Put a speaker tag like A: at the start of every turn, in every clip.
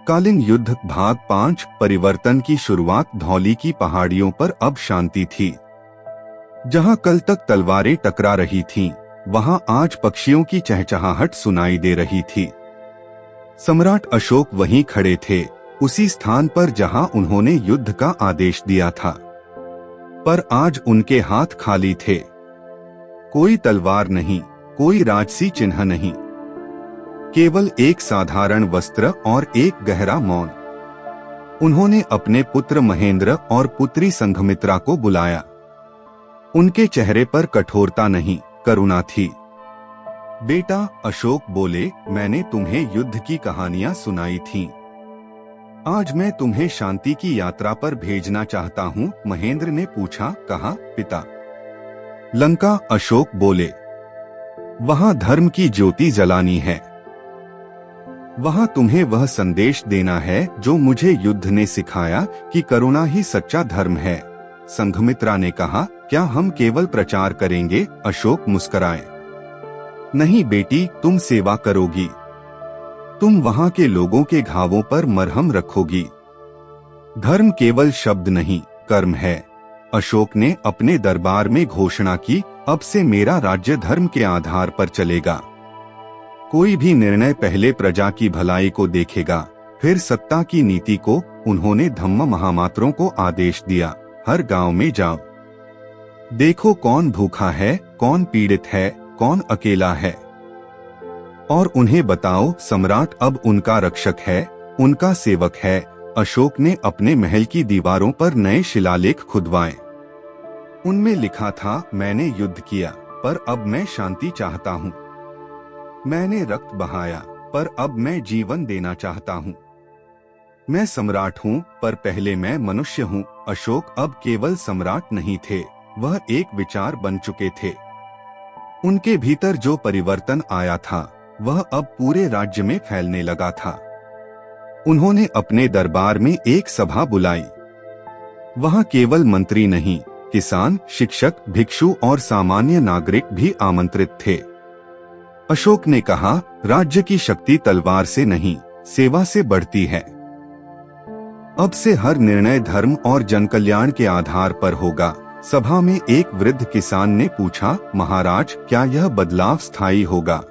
A: कालीन युद्ध भाग 5। परिवर्तन की शुरुआत। धौली की पहाड़ियों पर अब शांति थी। जहां कल तक तलवारें टकरा रही थीं, वहां आज पक्षियों की चहचहाहट सुनाई दे रही थी। सम्राट अशोक वहीं खड़े थे, उसी स्थान पर जहां उन्होंने युद्ध का आदेश दिया था। पर आज उनके हाथ खाली थे। कोई तलवार नहीं, कोई राजसी चिन्ह नहीं, केवल एक साधारण वस्त्र और एक गहरा मौन। उन्होंने अपने पुत्र महेंद्र और पुत्री संघमित्रा को बुलाया। उनके चेहरे पर कठोरता नहीं, करुणा थी। बेटा, अशोक बोले, मैंने तुम्हें युद्ध की कहानियां सुनाई थीं। आज मैं तुम्हें शांति की यात्रा पर भेजना चाहता हूँ। महेंद्र ने पूछा। कहा, पिता? लंका, अशोक बोले। वहां धर्म की ज्योति जलानी है। वहां तुम्हें वह संदेश देना है जो मुझे युद्ध ने सिखाया कि करुणा ही सच्चा धर्म है। संघमित्रा ने कहा, क्या हम केवल प्रचार करेंगे? अशोक मुस्कुराए। नहीं बेटी, तुम सेवा करोगी। तुम वहां के लोगों के घावों पर मरहम रखोगी। धर्म केवल शब्द नहीं, कर्म है। अशोक ने अपने दरबार में घोषणा की, अब से मेरा राज्य धर्म के आधार पर चलेगा। कोई भी निर्णय पहले प्रजा की भलाई को देखेगा, फिर सत्ता की नीति को। उन्होंने धम्म महामात्रों को आदेश दिया, हर गांव में जाओ, देखो कौन भूखा है, कौन पीड़ित है, कौन अकेला है, और उन्हें बताओ सम्राट अब उनका रक्षक है, उनका सेवक है। अशोक ने अपने महल की दीवारों पर नए शिलालेख खुदवाए। उनमें लिखा था, मैंने युद्ध किया, पर अब मैं शांति चाहता हूँ। मैंने रक्त बहाया, पर अब मैं जीवन देना चाहता हूँ। मैं सम्राट हूँ, पर पहले मैं मनुष्य हूँ। अशोक अब केवल सम्राट नहीं थे, वह एक विचार बन चुके थे। उनके भीतर जो परिवर्तन आया था, वह अब पूरे राज्य में फैलने लगा था। उन्होंने अपने दरबार में एक सभा बुलाई। वहां केवल मंत्री नहीं, किसान, शिक्षक, भिक्षु और सामान्य नागरिक भी आमंत्रित थे। अशोक ने कहा, राज्य की शक्ति तलवार से नहीं, सेवा से बढ़ती है। अब से हर निर्णय धर्म और जनकल्याण के आधार पर होगा। सभा में एक वृद्ध किसान ने पूछा, महाराज, क्या यह बदलाव स्थायी होगा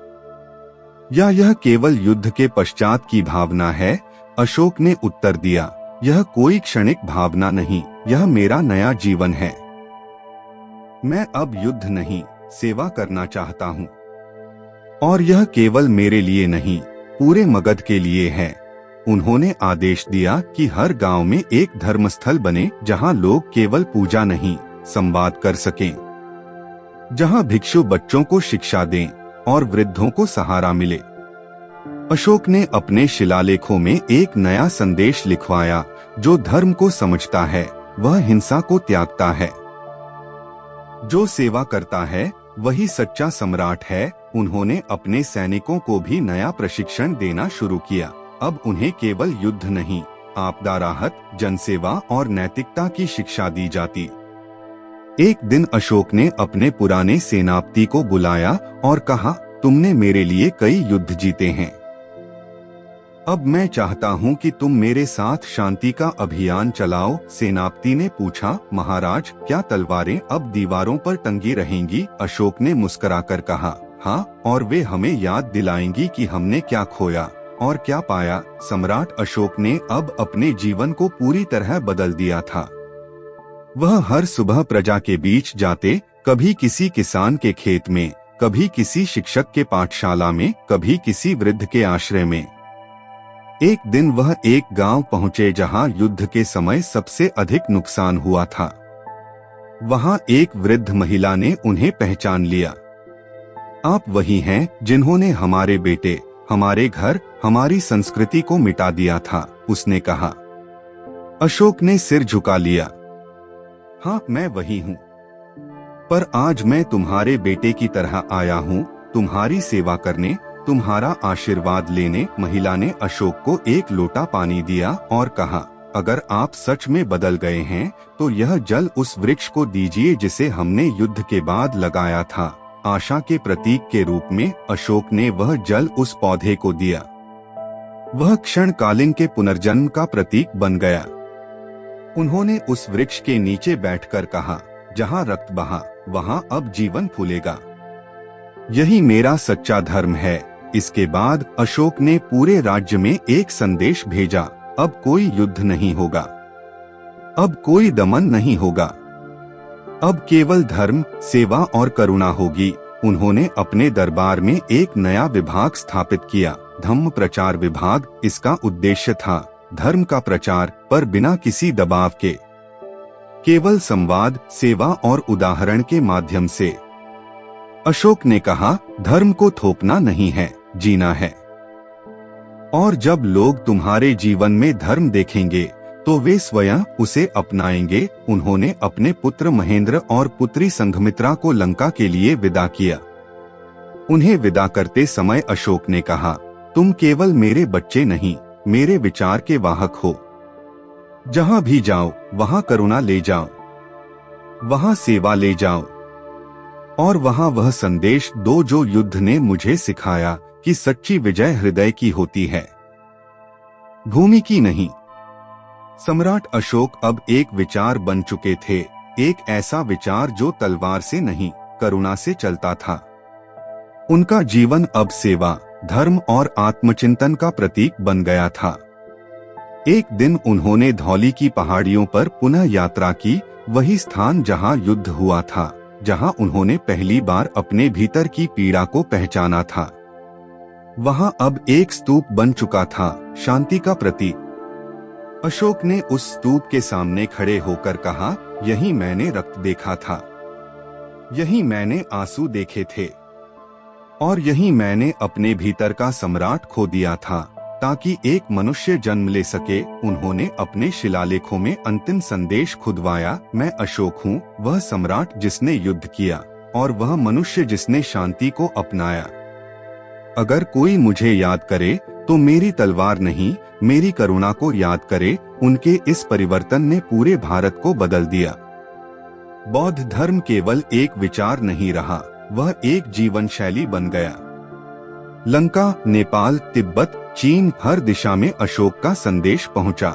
A: या यह केवल युद्ध के पश्चात की भावना है? अशोक ने उत्तर दिया, यह कोई क्षणिक भावना नहीं, यह मेरा नया जीवन है। मैं अब युद्ध नहीं, सेवा करना चाहता हूँ। और यह केवल मेरे लिए नहीं, पूरे मगध के लिए है। उन्होंने आदेश दिया कि हर गांव में एक धर्मस्थल बने, जहां लोग केवल पूजा नहीं, संवाद कर सकें। जहां भिक्षु बच्चों को शिक्षा दें और वृद्धों को सहारा मिले। अशोक ने अपने शिलालेखों में एक नया संदेश लिखवाया, जो धर्म को समझता है, वह हिंसा को त्यागता है। जो सेवा करता है, वही सच्चा सम्राट है। उन्होंने अपने सैनिकों को भी नया प्रशिक्षण देना शुरू किया। अब उन्हें केवल युद्ध नहीं, आपदा राहत, जनसेवा और नैतिकता की शिक्षा दी जाती। एक दिन अशोक ने अपने पुराने सेनापति को बुलाया और कहा, तुमने मेरे लिए कई युद्ध जीते हैं। अब मैं चाहता हूँ कि तुम मेरे साथ शांति का अभियान चलाओ। सेनापति ने पूछा, महाराज, क्या तलवारें अब दीवारों पर टंगी रहेंगी? अशोक ने मुस्कुराकर कहा, हाँ, और वे हमें याद दिलाएंगी कि हमने क्या खोया और क्या पाया। सम्राट अशोक ने अब अपने जीवन को पूरी तरह बदल दिया था। वह हर सुबह प्रजा के बीच जाते, कभी किसी किसान के खेत में, कभी किसी शिक्षक के पाठशाला में, कभी किसी वृद्ध के आश्रय में। एक दिन वह एक गांव पहुंचे जहां युद्ध के समय सबसे अधिक नुकसान हुआ था। वहां एक वृद्ध महिला ने उन्हें पहचान लिया। आप वही हैं जिन्होंने हमारे बेटे, हमारे घर, हमारी संस्कृति को मिटा दिया था, उसने कहा। अशोक ने सिर झुका लिया। हाँ, मैं वही हूँ, पर आज मैं तुम्हारे बेटे की तरह आया हूँ, तुम्हारी सेवा करने, तुम्हारा आशीर्वाद लेने। महिला ने अशोक को एक लोटा पानी दिया और कहा, अगर आप सच में बदल गए हैं, तो यह जल उस वृक्ष को दीजिए जिसे हमने युद्ध के बाद लगाया था। आशा के प्रतीक के रूप में अशोक ने वह जल उस पौधे को दिया। वह क्षण कालिंग के पुनर्जन्म का प्रतीक बन गया। उन्होंने उस वृक्ष के नीचे बैठकर कहा, जहाँ रक्त बहा वहाँ अब जीवन फूलेगा। यही मेरा सच्चा धर्म है। इसके बाद अशोक ने पूरे राज्य में एक संदेश भेजा, अब कोई युद्ध नहीं होगा, अब कोई दमन नहीं होगा, अब केवल धर्म, सेवा और करुणा होगी। उन्होंने अपने दरबार में एक नया विभाग स्थापित किया, धम्म प्रचार विभाग। इसका उद्देश्य था धर्म का प्रचार, पर बिना किसी दबाव के, केवल संवाद, सेवा और उदाहरण के माध्यम से। अशोक ने कहा, धर्म को थोपना नहीं है, जीना है। और जब लोग तुम्हारे जीवन में धर्म देखेंगे तो वे स्वयं उसे अपनाएंगे। उन्होंने अपने पुत्र महेंद्र और पुत्री संघमित्रा को लंका के लिए विदा किया। उन्हें विदा करते समय अशोक ने कहा, तुम केवल मेरे बच्चे नहीं, मेरे विचार के वाहक हो। जहां भी जाओ वहां करुणा ले जाओ, वहां सेवा ले जाओ, और वहां वह संदेश दो जो युद्ध ने मुझे सिखाया कि सच्ची विजय हृदय की होती है, भूमि की नहीं। सम्राट अशोक अब एक विचार बन चुके थे, एक ऐसा विचार जो तलवार से नहीं, करुणा से चलता था। उनका जीवन अब सेवा, धर्म और आत्मचिंतन का प्रतीक बन गया था। एक दिन उन्होंने धौली की पहाड़ियों पर पुनः यात्रा की, वही स्थान जहां युद्ध हुआ था, जहां उन्होंने पहली बार अपने भीतर की पीड़ा को पहचाना था। वहां अब एक स्तूप बन चुका था, शांति का प्रतीक। अशोक ने उस स्तूप के सामने खड़े होकर कहा, यही मैंने रक्त देखा था, यही मैंने आंसू देखे थे, और यही मैंने अपने भीतर का सम्राट खो दिया था, ताकि एक मनुष्य जन्म ले सके। उन्होंने अपने शिलालेखों में अंतिम संदेश खुदवाया, मैं अशोक हूँ, वह सम्राट जिसने युद्ध किया, और वह मनुष्य जिसने शांति को अपनाया। अगर कोई मुझे याद करे तो मेरी तलवार नहीं, मेरी करुणा को याद करे। उनके इस परिवर्तन ने पूरे भारत को बदल दिया। बौद्ध धर्म केवल एक विचार नहीं रहा, वह एक जीवन शैली बन गया। लंका, नेपाल, तिब्बत, चीन, हर दिशा में अशोक का संदेश पहुंचा।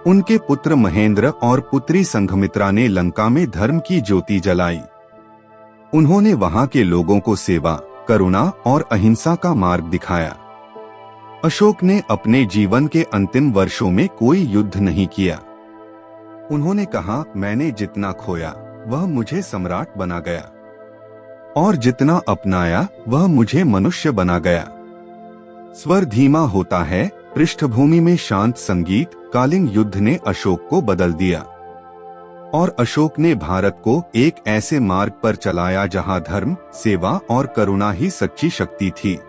A: उनके पुत्र महेंद्र और पुत्री संघमित्रा ने लंका में धर्म की ज्योति जलाई। उन्होंने वहां के लोगों को सेवा, करुणा और अहिंसा का मार्ग दिखाया। अशोक ने अपने जीवन के अंतिम वर्षों में कोई युद्ध नहीं किया। उन्होंने कहा, मैंने जितना खोया वह मुझे सम्राट बना गया, और जितना अपनाया वह मुझे मनुष्य बना गया। स्वर धीमा होता है, पृष्ठभूमि में शांत संगीत। कालिंग युद्ध ने अशोक को बदल दिया, और अशोक ने भारत को एक ऐसे मार्ग पर चलाया जहां धर्म, सेवा और करुणा ही सच्ची शक्ति थी।